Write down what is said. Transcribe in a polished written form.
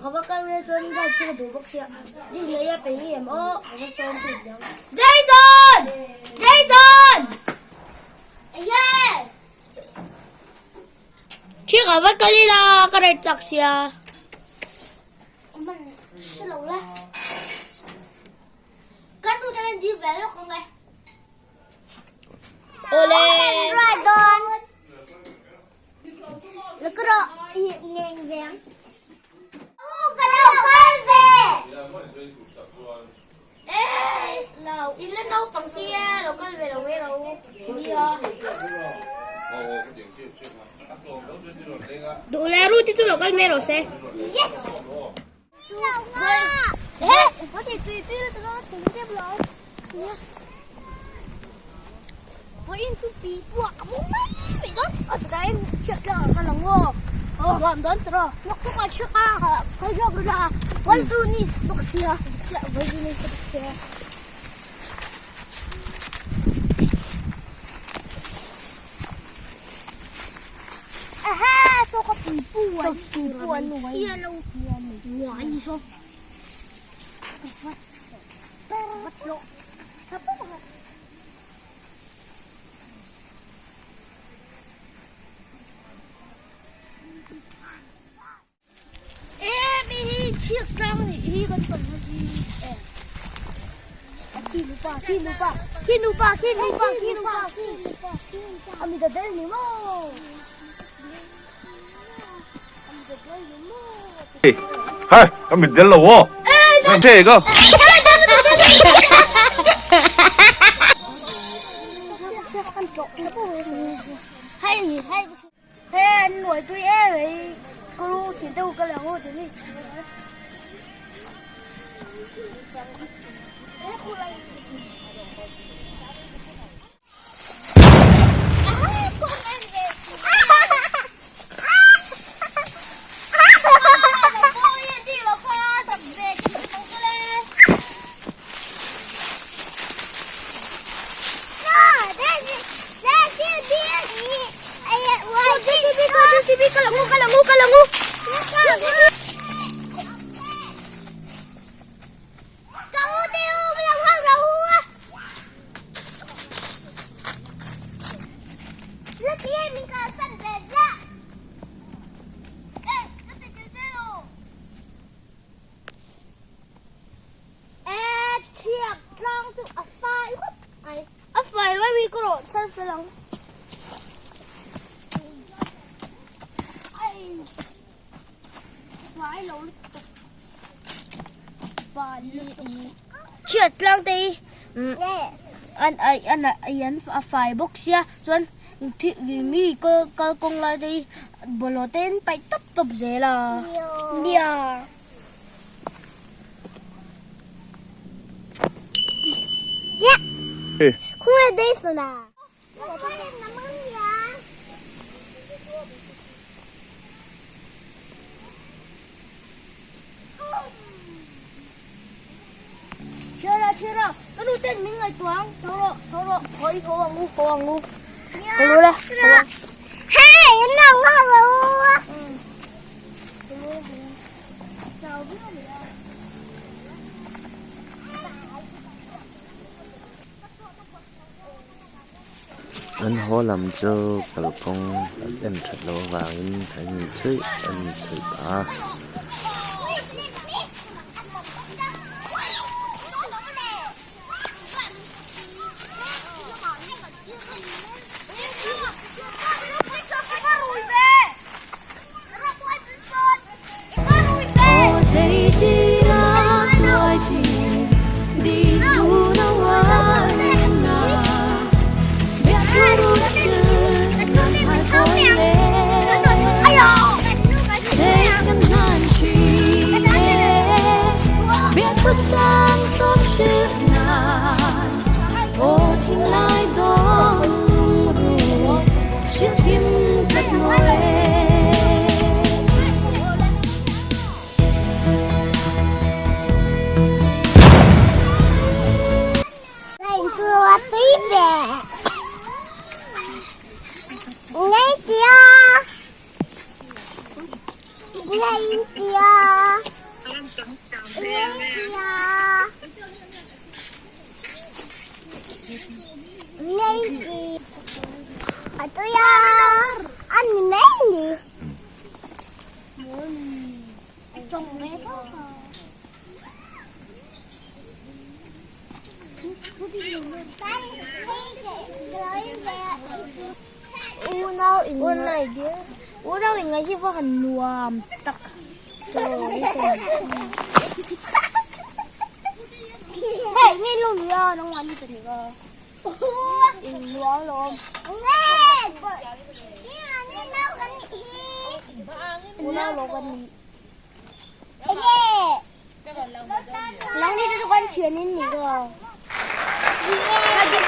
เขาว่ากันเลยจนได้ชื่อดูบอกเสียยิ่งเลยไปเยี่ยมโอ้เขาก็ซ้อมสุดยังเจสันเจสันเย้ชื่อเขาว่ากันเลยละก็ได้จักเสียมัน是老了ก็ตัวนั้นดีแบบนี้ของไงโอเล่รายดอนแล้วก็อีกเงี้ยเงี้ยโอ้กันแล้วกันเซ่เอ้เราอีเล่นเราปังเสียเราก็เลยเราไม่เราเดียวดูแลรู้ที่ตัวเราก็ไม่เราเซ่ yes เฮ้ยเขาติดตีแล้วตัวถึงเรียบร้อยพออินทุปีปวกมุ้งไม่ต้นเอาแต่ได้เชือกกันหลงวัวความต้นตรอนกทุกคนเชือกค่ะเขาชอบดูนะวันตัวนี้ตกเสียจะวันนี้ตกเสียฮ่าตัวก็ปีปวนหน่วยเสียเราหัวอีชอบวัดโลทับปุ๊บเชือกกลางนี่กันก่อนนะที่นูปาอามีแต่เดินนี่มั้ง嗨，还没点了哦。看这个。ให้หน่วยตัวเองเลยก็รู้ถึงตัวกันแล้วถึงนี่กะละงูเชือดกลางตีอันฝ่ายบุกเสียส่วนที่มีก็คงเลยตีบอลเต้นไปตบเสียละเดียวคุณได้สนะเชื่อแล้วก็ดูเต้นมิ้งไงตัวโทรขออีกโทรวังงูก็รู้แล้วเฮ้ยน้องว่ารู้anh hô làm cho cậu con em thật lộ vào em thấy nhìn thấy em thấy cả sáng sớm trước ngàn ô thiên lai đó rồi chiếc tim thật ngồi này xưa tí về ngay kia ngay kia Navy. Ito yan. Ano na hindi? Itong meron. Unaw nga hiwa hanuam tak. So, hey, ngay lùm ya nang wani ka niga. In luang lom. Ngay. Ni nau kan ni. Unaw lo kan ni. Lang dito kan chuyện ni niga. Lagi